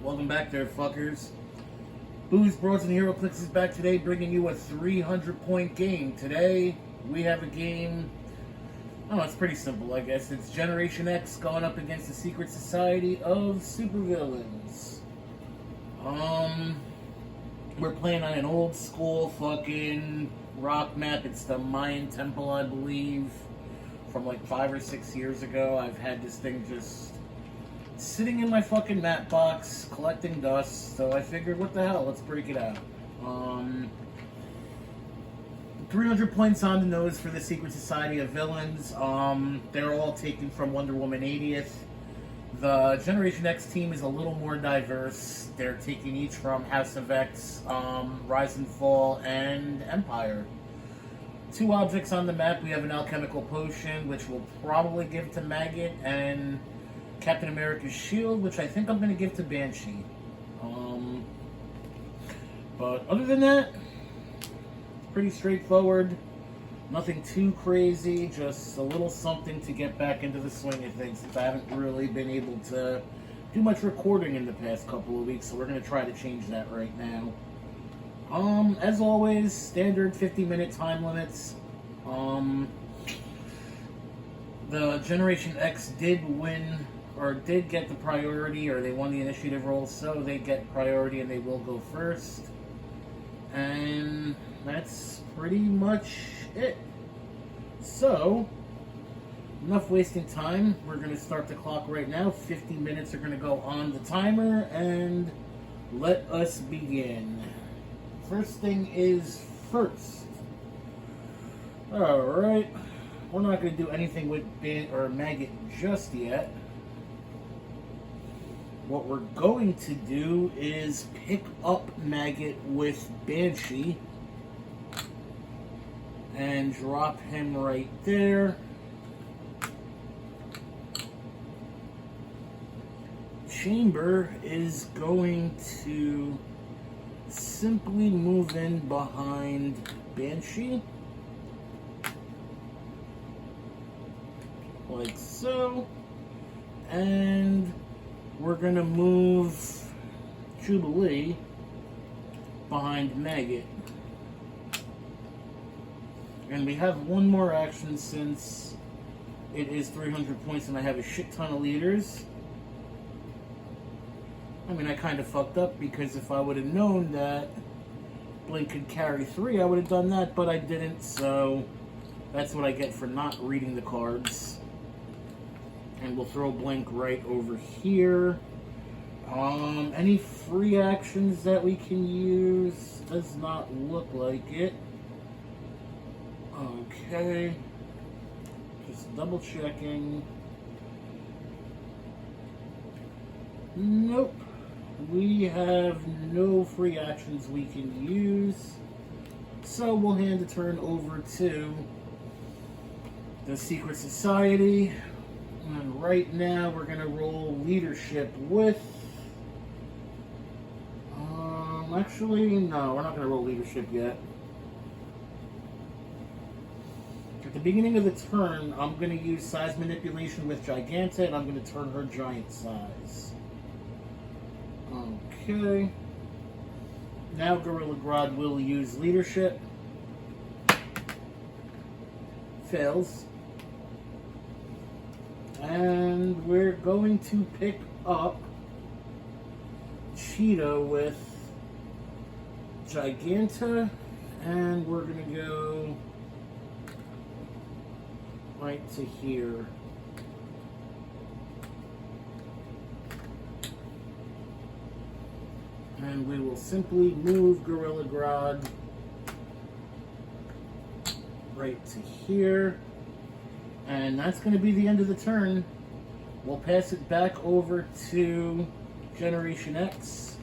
Welcome back there, fuckers. Booze, Bros, and Heroclix is back today, bringing you a 300-point game. Today, we have a game. Oh, it's pretty simple, I guess. It's Generation X going up against the Secret Society of Supervillains. We're playing on an old school fucking rock map. It's the Mayan Temple, I believe, from like 5 or 6 years ago. I've had this thing just sitting in my fucking map box, collecting dust, so I figured, what the hell, let's break it out. 300 points on the nose for the Secret Society of Villains. They're all taken from Wonder Woman 80th. The Generation X team is a little more diverse. They're taking each from House of X, Rise and Fall, and Empire. 2 objects on the map. We have an alchemical potion, which we'll probably give to Maggot, and Captain America's shield, which I think I'm going to give to Banshee. But other than that, pretty straightforward. Nothing too crazy, just a little something to get back into the swing of things, since I haven't really been able to do much recording in the past couple of weeks, so we're going to try to change that right now. As always, standard 50-minute time limits. The Generation X did win, or did get the priority, or they won the initiative roll, so they get priority and they will go first. And that's pretty much it. So, enough wasting time. We're going to start the clock right now. 50 minutes are going to go on the timer, and let us begin. First thing is first. Alright. We're not going to do anything with Maggot just yet. What we're going to do is pick up Maggot with Banshee and drop him right there. Chamber is going to simply move in behind Banshee, like so, and we're going to move Jubilee behind Maggot. And we have one more action since it is 300 points and I have a shit ton of leaders. I mean, I kind of fucked up, because if I would have known that Blink could carry 3, I would have done that, but I didn't, so that's what I get for not reading the cards. And we'll throw Blink right over here. Any free actions that we can use? Does not look like it. Okay. Just double checking. Nope. We have no free actions we can use. So we'll hand the turn over to the Secret Society. And right now we're going to roll leadership with... actually, no, we're not going to roll leadership yet. At the beginning of the turn, I'm going to use size manipulation with Giganta, and I'm going to turn her giant size. Okay. Now Gorilla Grodd will use leadership. Fails. And we're going to pick up Cheetah with Giganta, and we're going to go right to here. And we will simply move Gorilla Grodd right to here. And that's going to be the end of the turn. We'll pass it back over to Generation X.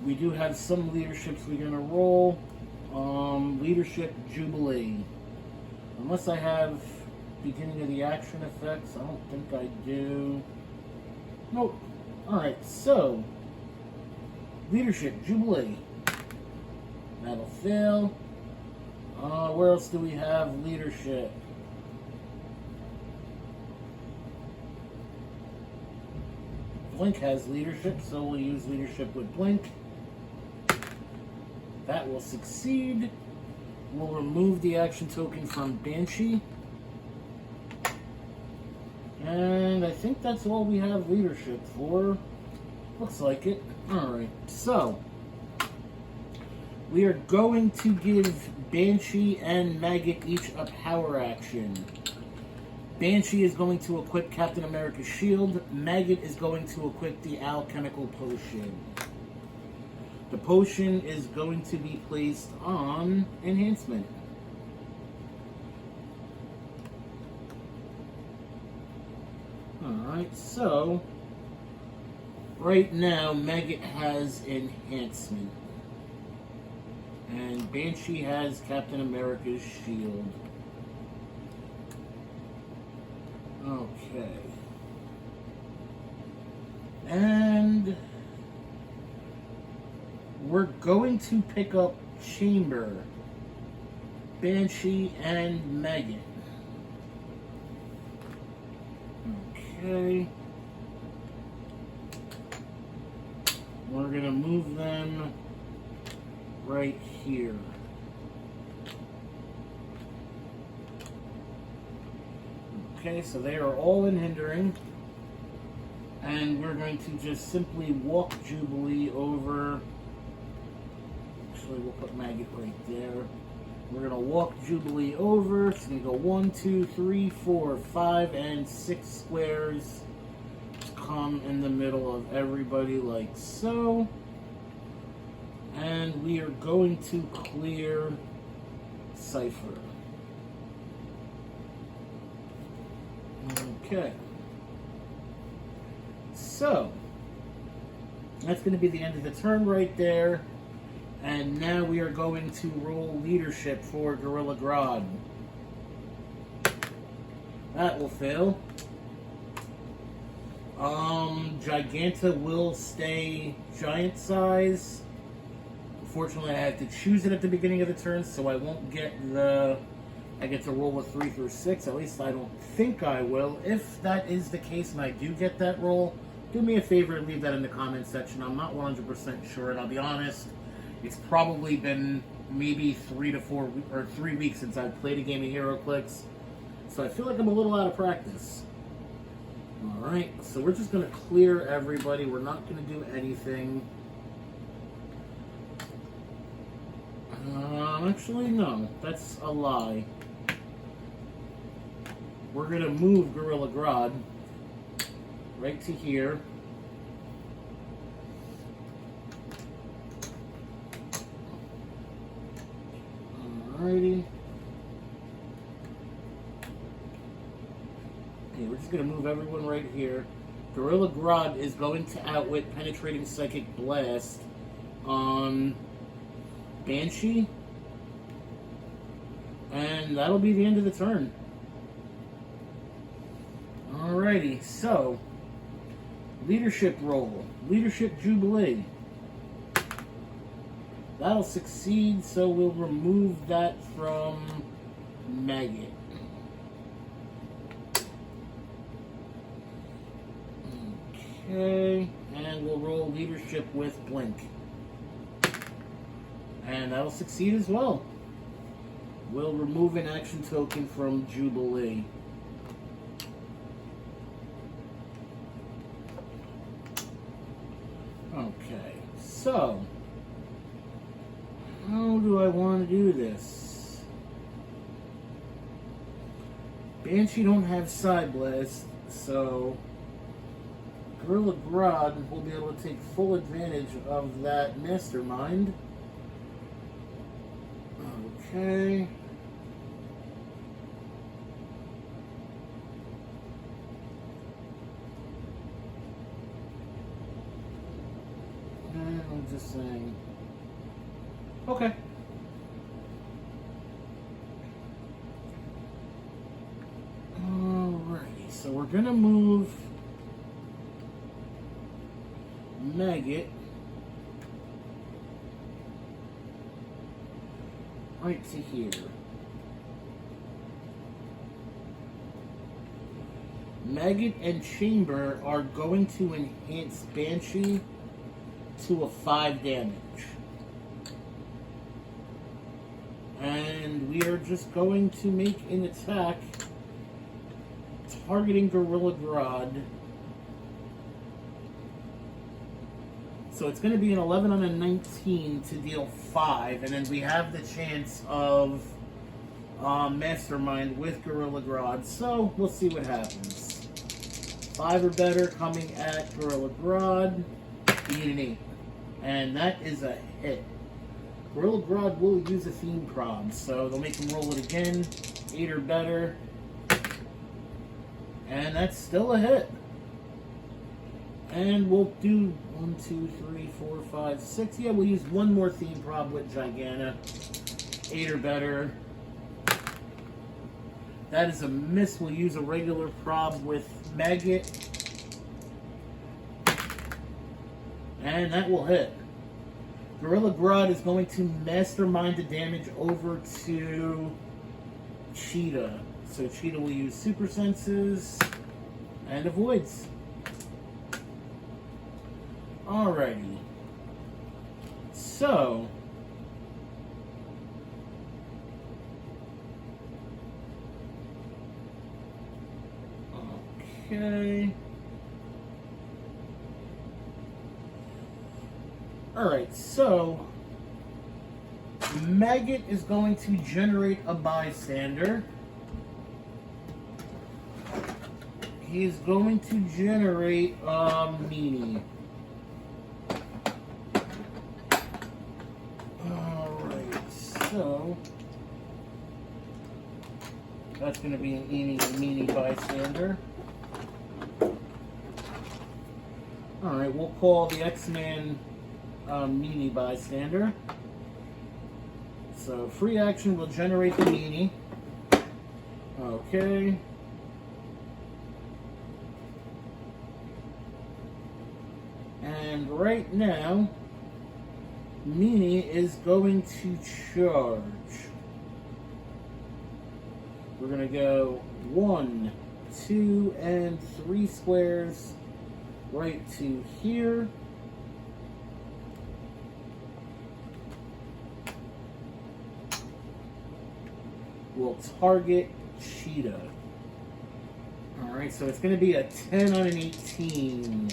We do have some leaderships we're going to roll. Leadership Jubilee. Unless I have beginning of the action effects, I don't think I do. Nope. Alright, so leadership Jubilee. That'll fail. Where else do we have leadership? Blink has leadership, so we'll use leadership with Blink. That will succeed. We'll remove the action token from Banshee. And I think that's all we have leadership for. Looks like it. Alright, so we are going to give Banshee and Maggot each a power action. Banshee is going to equip Captain America's shield. Maggot is going to equip the alchemical potion. The potion is going to be placed on enhancement. Alright, so right now Maggot has enhancement. And Banshee has Captain America's shield. Okay. And we're going to pick up Chamber, Banshee, and Maggot. Okay. We're going to move them right here. Okay, so they are all in hindering. And we're going to just simply walk Jubilee over. Actually, we'll put Maggot right there. We're going to walk Jubilee over. It's going to go 1, 2, 3, 4, 5, and 6 squares. Come in the middle of everybody like so. And we are going to clear Cypher. Okay. So, that's going to be the end of the turn right there. And now we are going to roll leadership for Gorilla Grodd. That will fail. Giganta will stay giant size. Unfortunately, I have to choose it at the beginning of the turn, so I won't get the... I get to roll a 3 through 6. At least I don't think I will. If that is the case and I do get that roll, do me a favor and leave that in the comment section. I'm not 100% sure, and I'll be honest, it's probably been maybe 3 weeks since I've played a game of Heroclix, so I feel like I'm a little out of practice. Alright, so we're just going to clear everybody. We're not going to do anything. Actually, no. That's a lie. We're going to move Gorilla Grodd right to here. Alrighty. Okay, we're just going to move everyone right here. Gorilla Grodd is going to outwit Penetrating Psychic Blast on Banshee. And that'll be the end of the turn. Alrighty, so leadership roll. Leadership Jubilee. That'll succeed, so we'll remove that from Maggot. Okay, and we'll roll leadership with Blink. And that'll succeed as well. We'll remove an action token from Jubilee. Okay, so how do I want to do this? Banshee don't have Side Blast, so Gorilla Grodd will be able to take full advantage of that Mastermind. Okay. I'm just saying. Okay. Alrighty, so we're gonna move Maggot right to here. Maggot and Chamber are going to enhance Banshee to a 5 damage. And we are just going to make an attack targeting Gorilla Grodd. So it's going to be an 11 on a 19 to deal 5, and then we have the chance of Mastermind with Gorilla Grodd, so we'll see what happens. 5 or better coming at Gorilla Grodd, beat an 8. And that is a hit. Gorilla Grodd will use a theme prob, so they'll make him roll it again. 8 or better. And that's still a hit. And we'll do 1, 2, 3, 4, 5, 6. Yeah, we'll use one more theme prob with Giganta. 8 or better. That is a miss. We'll use a regular prob with Maggot. And that will hit. Gorilla Grodd is going to mastermind the damage over to Cheetah. So Cheetah will use Super Senses and avoids. Alrighty. So okay. Alright, so Maggot is going to generate a bystander. He is going to generate a meanie. Alright, so that's going to be an meanie bystander. Alright, we'll call the X-Man meanie bystander. So free action will generate the meanie. Okay. And right now, meanie is going to charge. We're going to go 1, 2, and 3 squares right to here. Will target Cheetah. Alright, so it's going to be a 10 on an 18.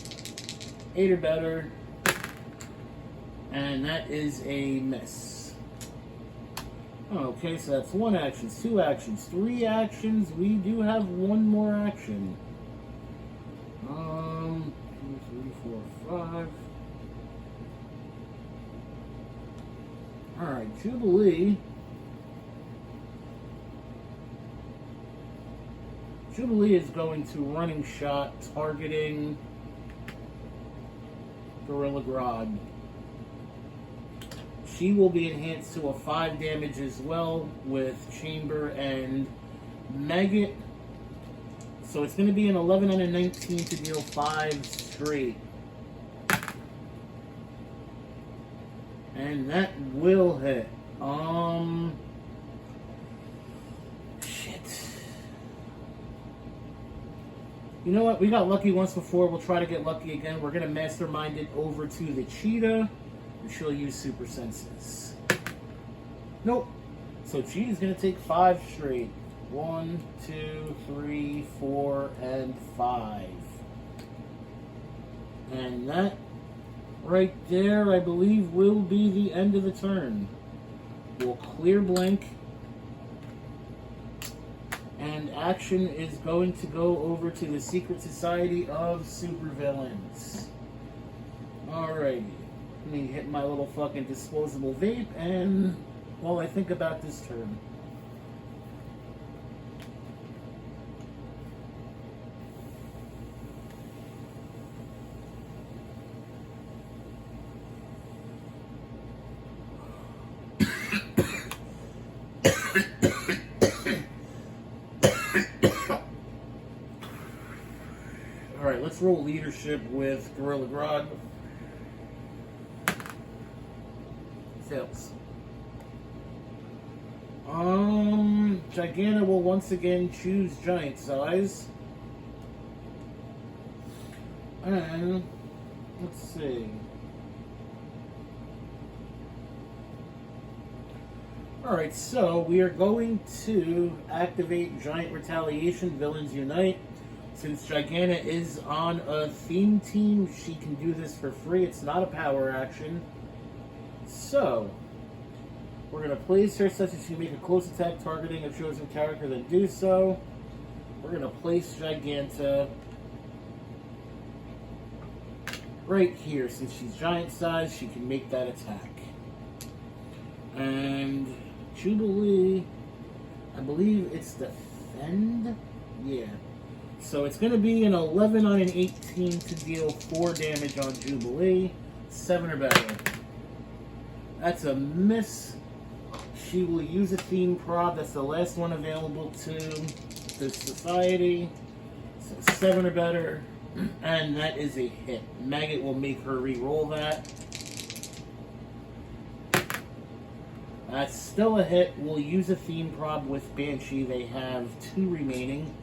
8 or better. And that is a miss. Okay, so that's 1 action, 2 actions, 3 actions. We do have 1 more action. 2, 3, 4, 5. Alright, Jubilee. Jubilee is going to running shot targeting Gorilla Grodd. She will be enhanced to a 5 damage as well with Chamber and Maggot. So it's going to be an 11 and a 19 to deal 5 straight. And that will hit. Shit. You know what? We got lucky once before. We'll try to get lucky again. We're going to mastermind it over to the Cheetah. And she'll use Super Senses. Nope. So Cheetah's going to take 5 straight. 1, 2, 3, 4, and 5. And that right there, I believe, will be the end of the turn. We'll clear Blink. And action is going to go over to the Secret Society of Supervillains. Alrighty. Let me hit my little fucking disposable vape, and while I think about this turn. Alright, let's roll leadership with Gorilla Grodd. Fails. Giganta will once again choose giant size. And let's see. Alright, so we are going to activate Giant Retaliation, Villains Unite. Since Giganta is on a theme team, she can do this for free. It's not a power action. So, we're going to place her such that she make a close attack targeting a chosen character, then do so. We're going to place Giganta right here. Since she's giant size, she can make that attack. And Jubilee, I believe it's Defend? Yeah. So it's going to be an 11 on an 18 to deal 4 damage on Jubilee. 7 or better. That's a miss. She will use a theme prod. That's the last one available to the society. So 7 or better. And that is a hit. Maggot will make her re-roll that. That's still a hit. We'll use a theme prod with Banshee. They have 2 remaining.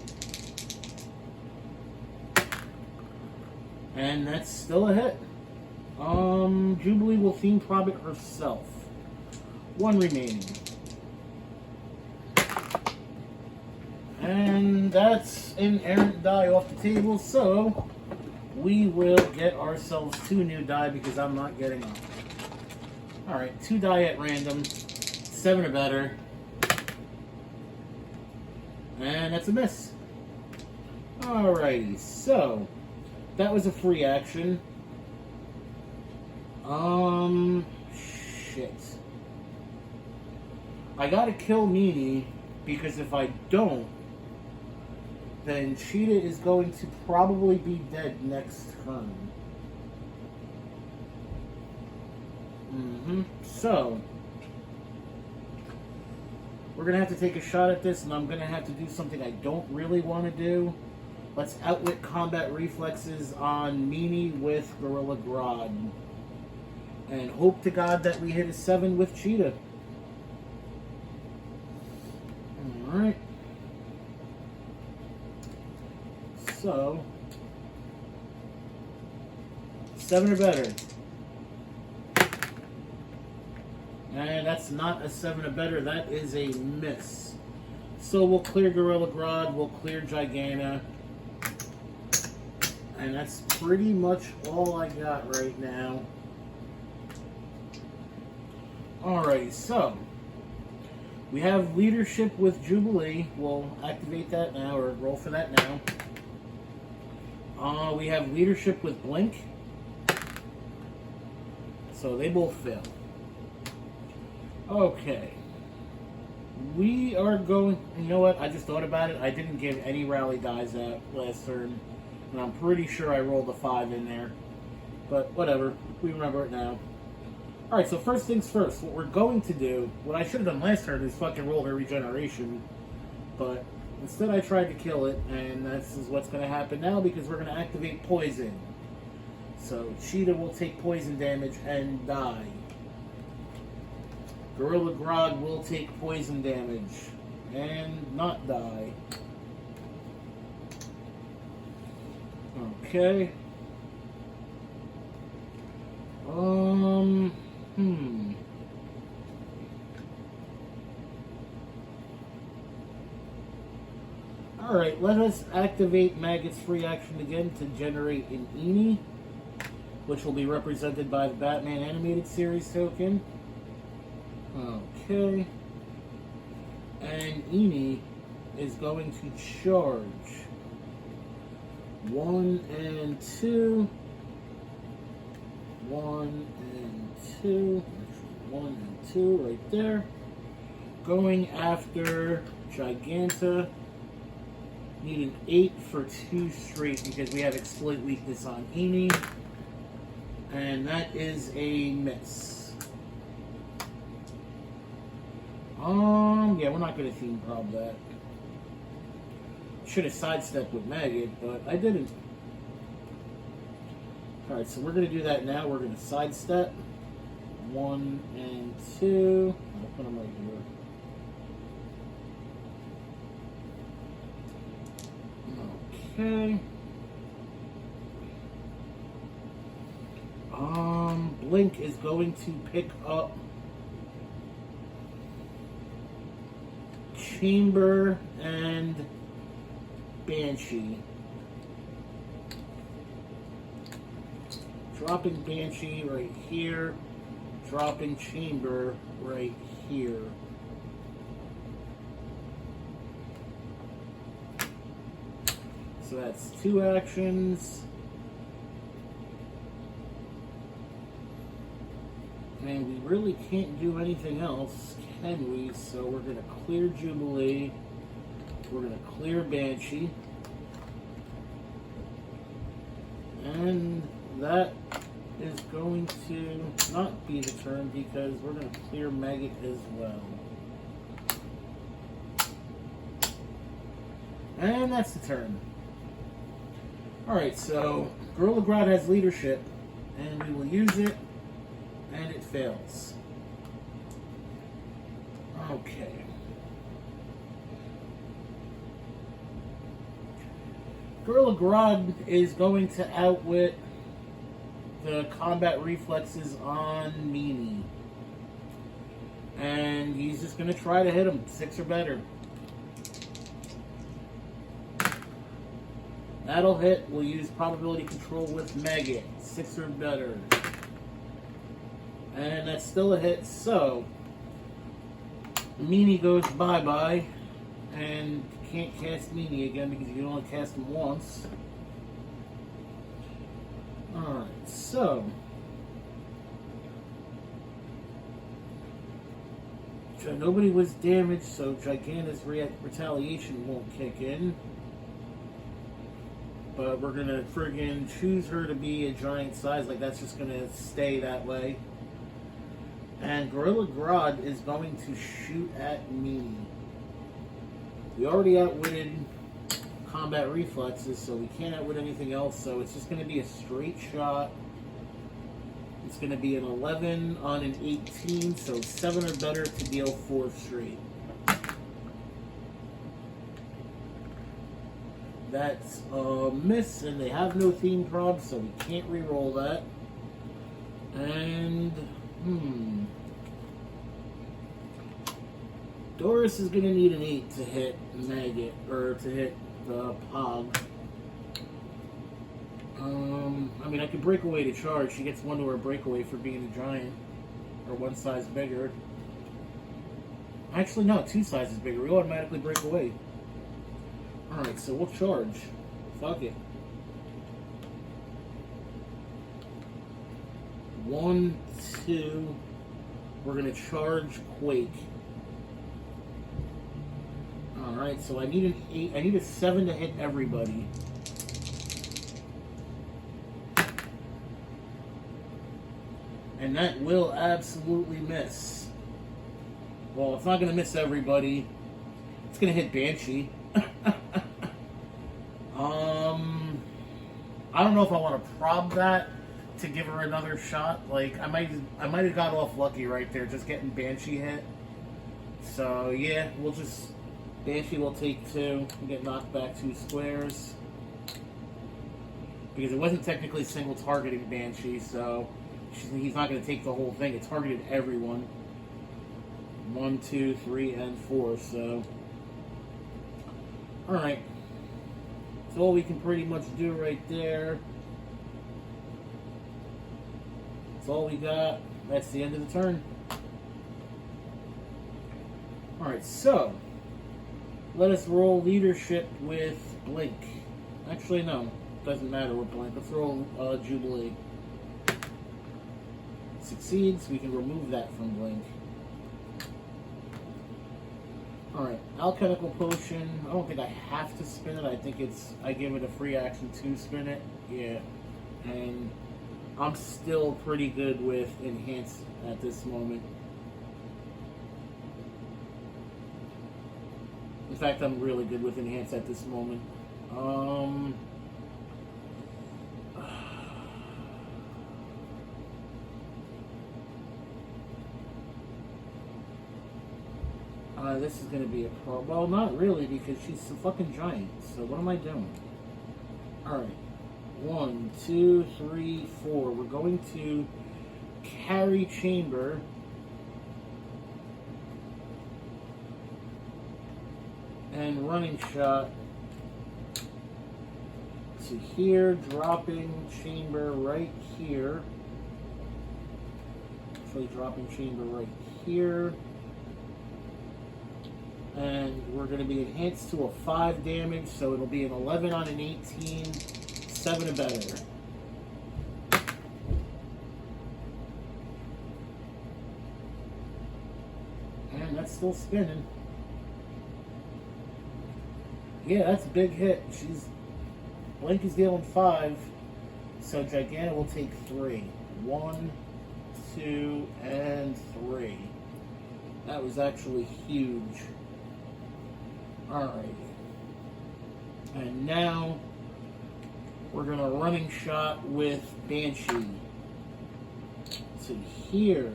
And that's still a hit. Jubilee will theme prod it herself. 1 remaining. And that's an errant die off the table, so we will get ourselves 2 new die because I'm not getting them. Alright, 2 die at random. 7 or better. And that's a miss. Alrighty, so that was a free action. Shit. I gotta kill Meanie because if I don't, then Cheetah is going to probably be dead next turn. So, we're going to have to take a shot at this, and I'm going to have to do something I don't really want to do. Let's outwit combat reflexes on Meanie with Gorilla Grodd. And hope to God that we hit a 7 with Cheetah. Alright. So, 7 or better. And that's not a 7 or better, that is a miss. So we'll clear Gorilla Grodd, we'll clear Giganta. And that's pretty much all I got right now. Alright, so we have leadership with Jubilee. We'll activate that now, or roll for that now. We have leadership with Blink. So they both fail. Okay. We are going... You know what? I just thought about it. I didn't give any rally dies out last turn. And I'm pretty sure I rolled a 5 in there. But whatever. We remember it now. Alright, so first things first. What we're going to do... What I should have done last turn is fucking roll her regeneration. But instead I tried to kill it. And this is what's going to happen now because we're going to activate Poison. So Cheetah will take poison damage and die. Gorilla Grodd will take poison damage and not die. Okay. Alright, let us activate Maggot's free action again to generate an Eenie, which will be represented by the Batman Animated Series token. Okay. And Eenie is going to charge 1 and 2. 1 and 2. Actually, 1 and 2 right there. Going after Giganta. Need an 8 for 2 straight because we have exploit weakness on Eenie. And that is a miss. Yeah, we're not going to theme prob that. Should have sidestepped with Maggot, but I didn't. Alright, so we're going to do that now. We're going to sidestep. 1 and 2. I'll put them right here. Okay. Blink is going to pick up Chamber and Banshee. Dropping Banshee right here. Dropping Chamber right here. So that's 2 actions. And we really can't do anything else, can we? So we're going to clear Jubilee. We're going to clear Banshee. And that is going to not be the turn because we're going to clear Maggot as well. And that's the turn. Alright, so Gorilla Grodd has leadership, and we will use it, and it fails. Okay. Gorilla Grodd is going to outwit the combat reflexes on Meanie. And he's just going to try to hit him, 6 or better. That'll hit. We'll use probability control with Maggot, 6 or better. And that's still a hit, so Meanie goes bye-bye, and can't cast Meanie again because you can only cast him once. Alright, so nobody was damaged, so Giganta's retaliation won't kick in. But we're gonna friggin' choose her to be a giant size, like that's just gonna stay that way. And Gorilla Grodd is going to shoot at me. We already outwitted combat reflexes, so we can't outwit anything else, so it's just gonna be a straight shot. It's gonna be an 11 on an 18, so 7 or better to deal 4 straight. That's a miss, and they have no theme prob, so we can't re-roll that. And, Doris is going to need an 8 to hit Maggot, or to hit the Pog. I mean, I could break away to charge. She gets 1 to her breakaway for being a giant, or 1 size bigger. Actually, no, 2 sizes bigger. We automatically break away. Alright, so we'll charge. Fuck it. 1, 2. We're gonna charge Quake. Alright, so I need an 8. I need a 7 to hit everybody. And that will absolutely miss. Well, it's not gonna miss everybody. It's gonna hit Banshee. I don't know if I want to prob that to give her another shot. Like I might have got off lucky right there, just getting Banshee hit. So yeah, we'll just Banshee will take 2 and get knocked back 2 squares because it wasn't technically single targeting Banshee, so he's not going to take the whole thing. It targeted everyone. 1, 2, 3, and 4. So all right. That's all we can pretty much do right there. That's all we got. That's the end of the turn. Alright, so let us roll leadership with Blink. Actually, no. Doesn't matter with Blink. Let's roll Jubilee. Succeeds. We can remove that from Blink. Alright, Alchemical Potion. I don't think I have to spin it. I think I give it a free action to spin it. Yeah. And I'm still pretty good with Enhance at this moment. In fact, I'm really good with Enhance at this moment. This is going to be a problem. Well, not really, because she's a fucking giant. So what am I doing? Alright. 1, 2, 3, 4. We're going to carry chamber. And running shot to here, dropping chamber right here. Actually dropping chamber right here. And we're going to be enhanced to a 5 damage, so it'll be an 11 on an 18, 7 or better. And that's still spinning. Yeah, that's a big hit. Blink is dealing 5, so Giganna will take 3. 1, 2, and 3. That was actually huge. Alright. And now we're going to running shot with Banshee. So here,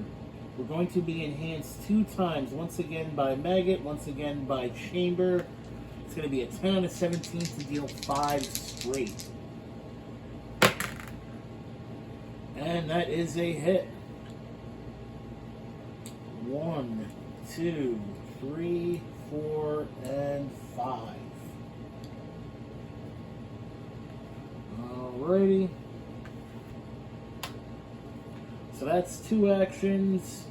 we're going to be enhanced 2 times. Once again by Maggot, once again by Chamber. It's going to be a 10 on a 17 to deal 5 straight. And that is a hit. 1, 2, 3, 4, and 5. Alrighty. So that's 2 actions.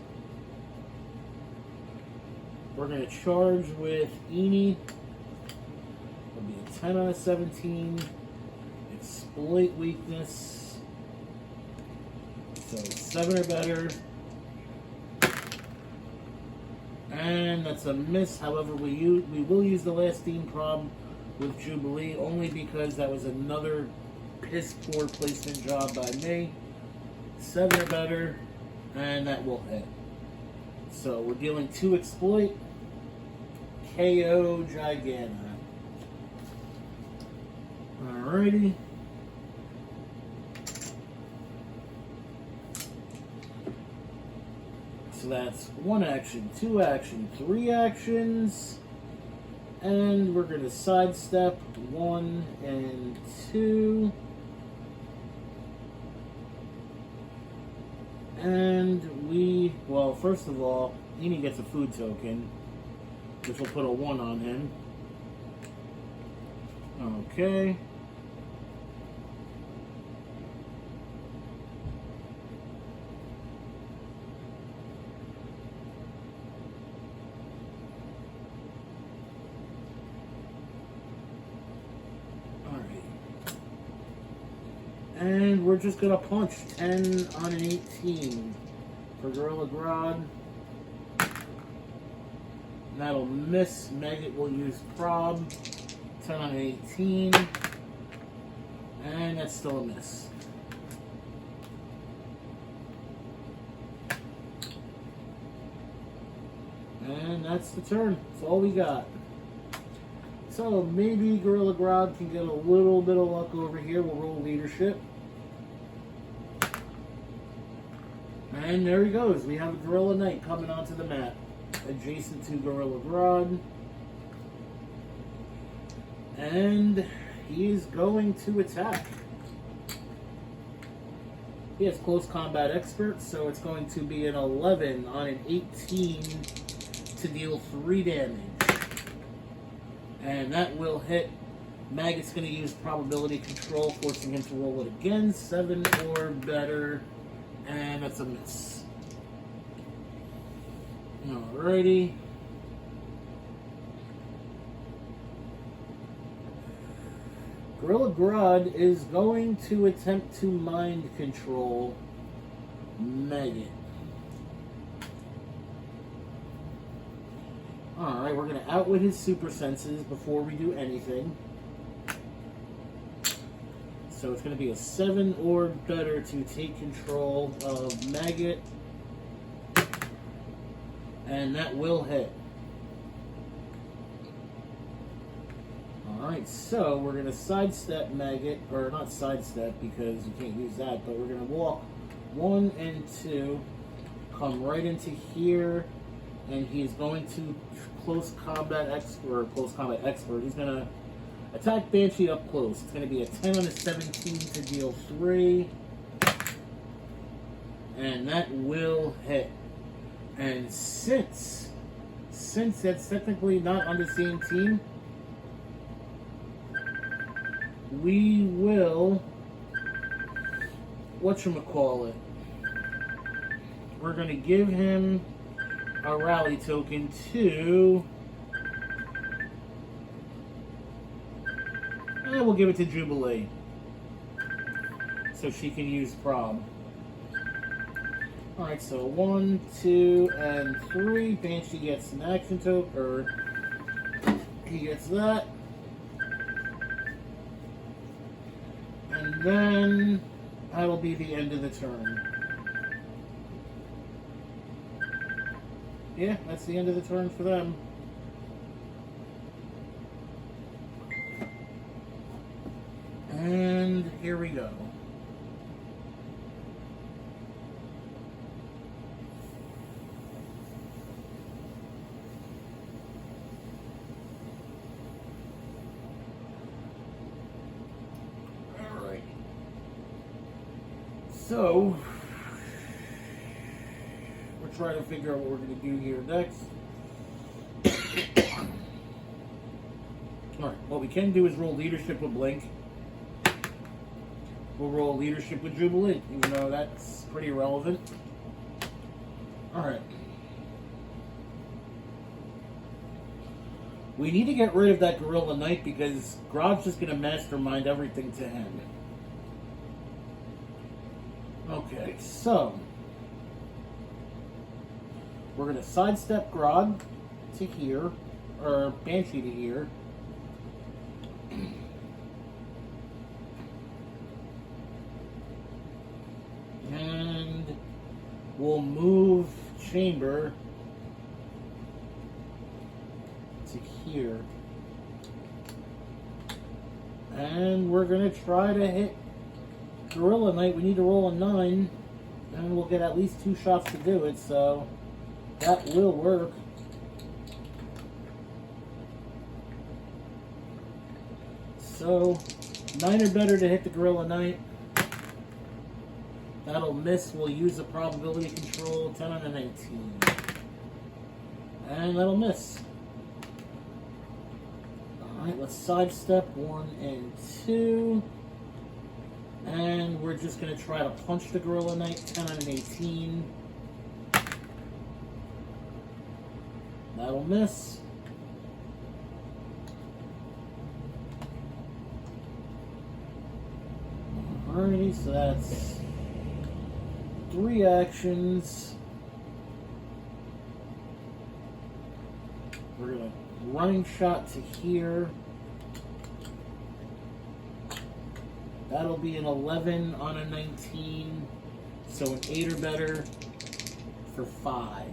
We're going to charge with Eenie. It'll be a 10 on a 17. Exploit weakness. So 7 or better. And that's a miss. However, we will use the last Dean Prob with Jubilee only because that was another piss poor placement job by me. 7 or better, and that will hit. So we're dealing 2 exploit. KO Giganna. Alrighty. So that's 1 action, 2 action, 3 actions. And we're going to sidestep 1 and 2. And well, first of all, Eenie gets a food token, which will put a 1 on him. Okay. And we're just going to punch 10 on an 18 for Gorilla Grodd. That'll miss. Maggot will use Prob. 10 on an 18. And that's still a miss. And that's the turn. That's all we got. So maybe Gorilla Grodd can get a little bit of luck over here. We'll roll leadership. And there he goes. We have a Gorilla Knight coming onto the map, adjacent to Gorilla Grodd. And he is going to attack. He has Close Combat Expert, so it's going to be an 11 on an 18 to deal 3 damage. And that will hit. Maggot's going to use Probability Control, forcing him to roll it again. 7 or better. And that's a miss. Alrighty. Gorilla Grodd is going to attempt to mind control Maggot. Alright, we're going to outwit his super senses before we do anything. So it's going to be a 7 or better to take control of Maggot. And that will hit. Alright, so we're going to sidestep Maggot, or not sidestep because you can't use that, but we're going to walk 1 and 2, come right into here, and he's going to Close Combat Expert. He's going to attack Banshee up close. It's going to be a 10 on a 17 to deal 3. And that will hit. And since that's technically not on the same team, we will, whatchamacallit, we're going to give him a rally token to, and we'll give it to Jubilee so she can use Prob. Alright, so 1, 2, and 3. Banshee gets an action token, or he gets that. And then that'll be the end of the turn. Yeah, that's the end of the turn for them. And here we go. Alright. So, we're trying to figure out what we're going to do here next. Alright, what we can do is roll leadership with Blink. We'll roll leadership with Jubilee, even though that's pretty irrelevant. Alright. We need to get rid of that Gorilla Knight because Grodd's just going to mastermind everything to him. Okay, so we're going to sidestep Grodd to here, or Banshee to here. And we'll move Chamber to here. And we're going to try to hit Gorilla Knight. We need to roll a 9, and we'll get at least 2 shots to do it, so that will work. So, 9 or better to hit the Gorilla Knight. That'll miss. We'll use the probability control, 10 on a 19. And that'll miss. Alright, let's sidestep 1 and 2. And we're just going to try to punch the Gorilla Knight, 10 on an 18. That'll miss. Alrighty, so that's 3 actions. We're going to running shot to here. That'll be an 11 on a 19. So an 8 or better for 5.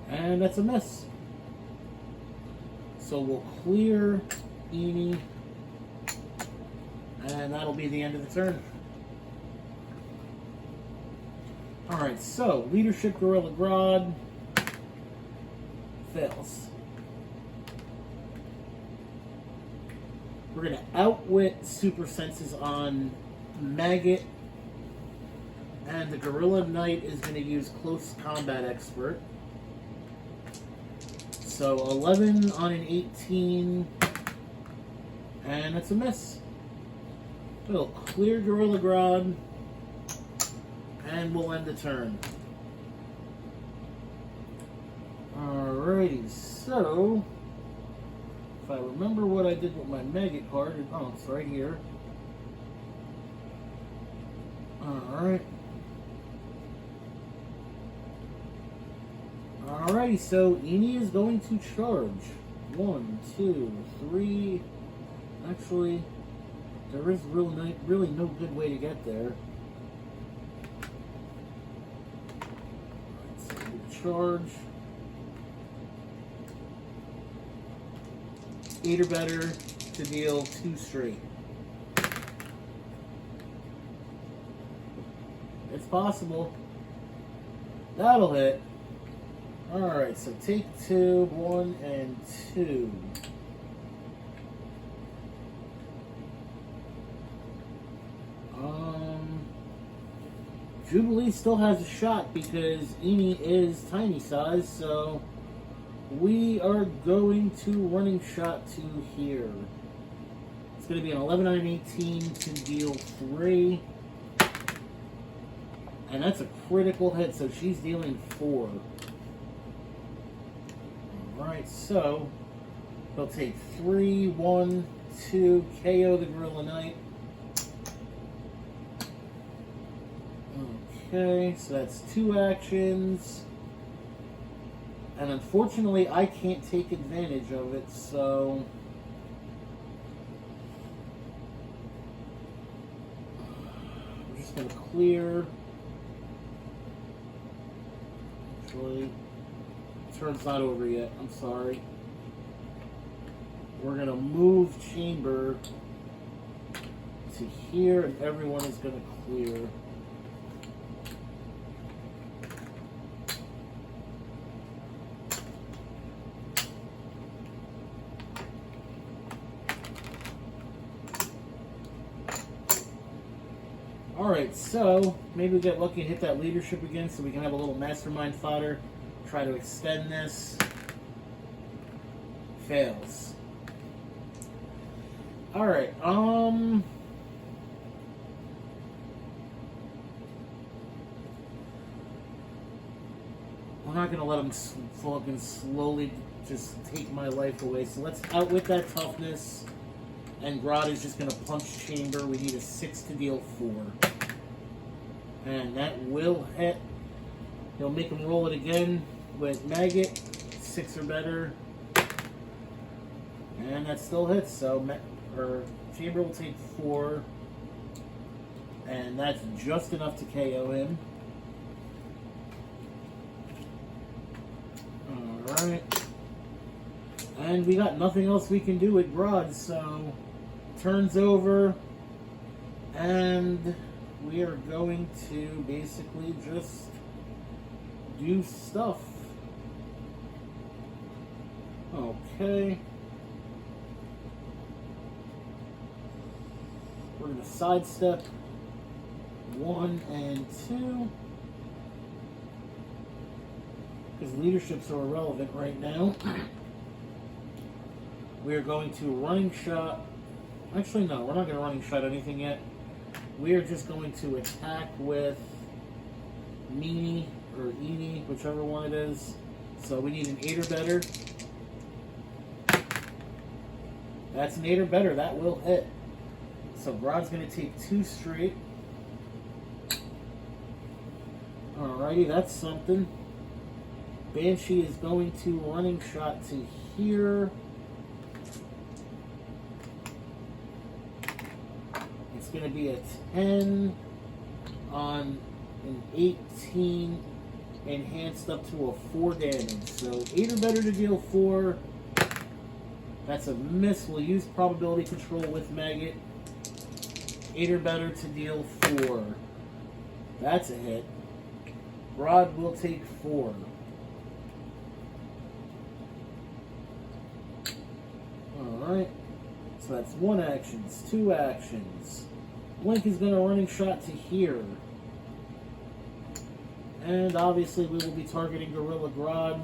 And that's a miss. So we'll clear Eenie. And that'll be the end of the turn. Alright, so leadership Gorilla Grodd fails. We're going to outwit Super Senses on Maggot. And the Gorilla Knight is going to use Close Combat Expert. So 11 on an 18. And that's a miss. We'll clear Gorilla Grodd. And we'll end the turn. Alrighty, so if I remember what I did with my Maggot card, oh, it's right here. Alright. Alrighty, so Eenie is going to charge. 1, 2, 3. Actually, there is really no good way to get there. Alright, so we'll charge. 8 or better to deal 2 straight. It's possible. That'll hit. Alright, so take 2, 1, and 2. Jubilee still has a shot because Eni is tiny size, so we are going to running shot to here. It's going to be an 11 on an 18 to deal 3. And that's a critical hit, so she's dealing 4. Alright, so he'll take 3, 1, 2, KO the Gorilla Knight. Okay, so that's 2 actions. And unfortunately, I can't take advantage of it, so I'm just going to clear. Actually, turn's not over yet. I'm sorry. We're going to move Chamber to here, and everyone is going to clear. Alright, so maybe we get lucky and hit that leadership again so we can have a little mastermind fodder. Try to extend this. Fails. Alright, we're not going to let him fucking slowly just take my life away. So let's outwit that toughness. And Grodd is just going to punch Chamber. We need a 6 to deal 4. And that will hit. He'll make him roll it again with Maggot. 6 or better. And that still hits. So Chamber will take 4. And that's just enough to KO him. Alright. And we got nothing else we can do with Grodd, so turns over, and we are going to basically just do stuff. Okay. We're going to sidestep 1 and 2. Because leaderships are irrelevant right now. We are going to running shot. Actually, no, we're not going to running shot anything yet. We are just going to attack with Meanie or Eenie, whichever one it is. So we need an 8 or better. That's an 8 or better. That will hit. So Grodd's going to take 2 straight. Alrighty, that's something. Banshee is going to running shot to here. It's going to be a 10 on an 18 enhanced up to a 4 damage. So 8 or better to deal 4. That's a miss. We'll use probability control with Maggot. 8 or better to deal 4. That's a hit. Grodd will take 4. Alright. So that's 1 action, 2 actions. Blink is going to running shot to here. And obviously we will be targeting Gorilla Grodd.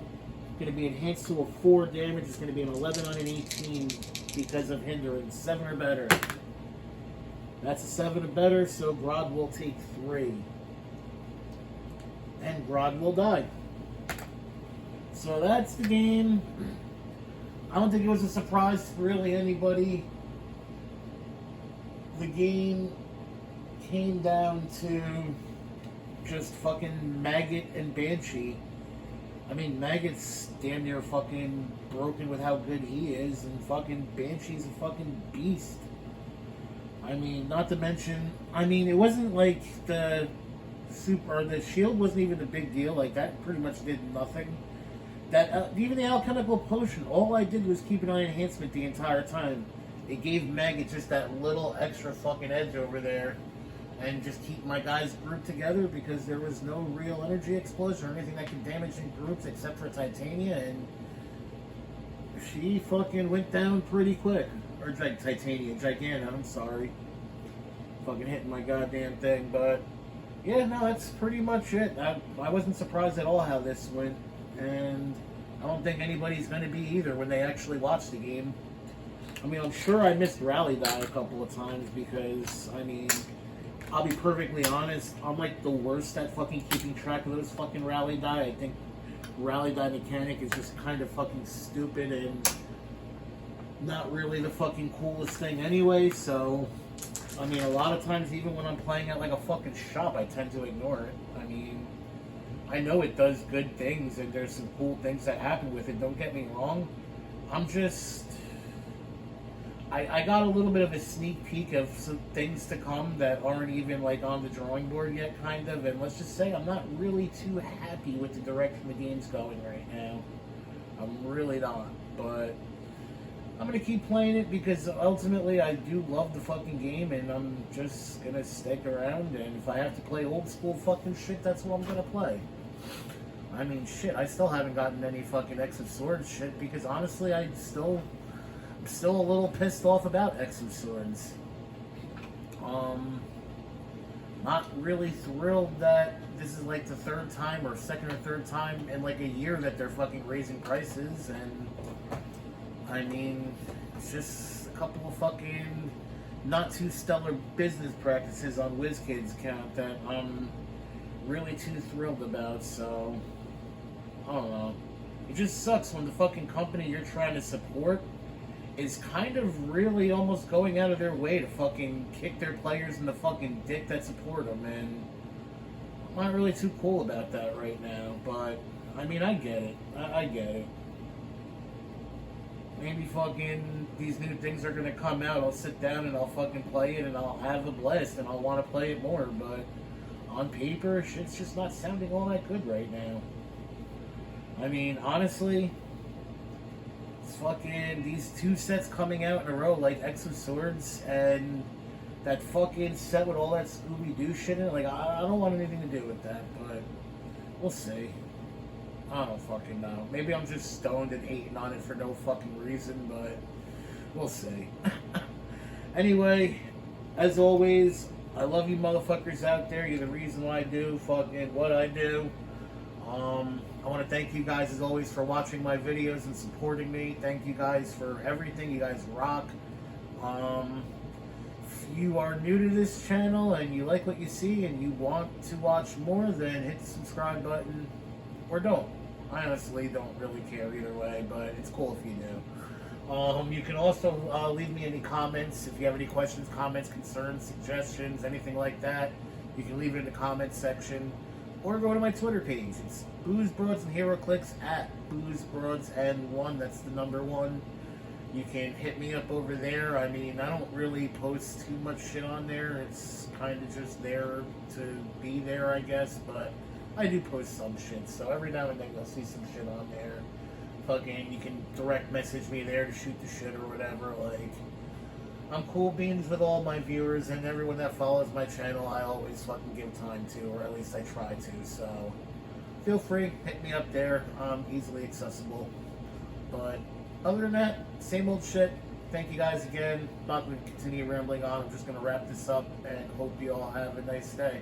Going to be enhanced to a 4 damage. It's going to be an 11 on an 18 because of hindrance. 7 or better. That's a 7 or better, so Grodd will take 3. And Grodd will die. So that's the game. I don't think it was a surprise to really anybody. The game came down to just fucking Maggot and Banshee. I mean, Maggot's damn near fucking broken with how good he is, and fucking Banshee's a fucking beast. I mean, not to mention, I mean, it wasn't like the shield wasn't even a big deal. Like, that pretty much did nothing. That even the alchemical potion, all I did was keep an eye enhancement the entire time. It gave Maggot just that little extra fucking edge over there, and just keep my guys grouped together because there was no real energy explosion or anything that could damage in groups except for Titania, and she fucking went down pretty quick. Or Titania, Giganta, I'm sorry. Fucking hitting my goddamn thing, but yeah, no, that's pretty much it. I wasn't surprised at all how this went, and I don't think anybody's going to be either when they actually watch the game. I mean, I'm sure I missed Rally Die a couple of times because, I mean, I'll be perfectly honest, I'm like the worst at fucking keeping track of those fucking Rally Die. I think Rally Die mechanic is just kind of fucking stupid and not really the fucking coolest thing anyway, so I mean, a lot of times, even when I'm playing at like a fucking shop, I tend to ignore it. I mean, I know it does good things and there's some cool things that happen with it, don't get me wrong. I'm just... I got a little bit of a sneak peek of some things to come that aren't even like on the drawing board yet, kind of, and let's just say I'm not really too happy with the direction the game's going right now. I'm really not, but I'm gonna keep playing it because ultimately I do love the fucking game, and I'm just gonna stick around, and if I have to play old school fucking shit, that's what I'm gonna play. I mean, shit, I still haven't gotten any fucking X of Swords shit because honestly, I'm still a little pissed off about X of Swords. Not really thrilled that this is like the third time or second or third time in like a year that they're fucking raising prices, and I mean, it's just a couple of fucking not too stellar business practices on WizKids count that I'm really too thrilled about, so I don't know. It just sucks when the fucking company you're trying to support is kind of really almost going out of their way to fucking kick their players in the fucking dick that support them, and I'm not really too cool about that right now, but I mean, I get it. I get it. Maybe fucking these new things are gonna come out, I'll sit down and I'll fucking play it and I'll have a blast and I'll want to play it more, but on paper, shit's just not sounding all that good right now. I mean, honestly, it's fucking these two sets coming out in a row, like X of Swords and that fucking set with all that Scooby-Doo shit in it. Like, I don't want anything to do with that, but we'll see. I don't fucking know. Maybe I'm just stoned and hating on it for no fucking reason, but we'll see. Anyway, as always, I love you motherfuckers out there. You're the reason why I do fucking what I do. I want to thank you guys as always for watching my videos and supporting me. Thank you guys for everything. You guys rock. If you are new to this channel and you like what you see and you want to watch more, then hit the subscribe button or don't. I honestly don't really care either way, but it's cool if you do. You can also leave me any comments if you have any questions, comments, concerns, suggestions, anything like that. You can leave it in the comments section. Or go to my Twitter page. It's Booze, Broads, and Heroclix at Booze, Broads, and 1. That's the number 1. You can hit me up over there. I mean, I don't really post too much shit on there. It's kind of just there to be there, I guess. But I do post some shit. So every now and then you'll see some shit on there. Fucking, you can direct message me there to shoot the shit or whatever. Like, I'm cool beans with all my viewers and everyone that follows my channel. I always fucking give time to, or at least I try to, so feel free, hit me up there. I'm easily accessible. But other than that, same old shit. Thank you guys again. Not going to continue rambling on. I'm just going to wrap this up and hope you all have a nice day.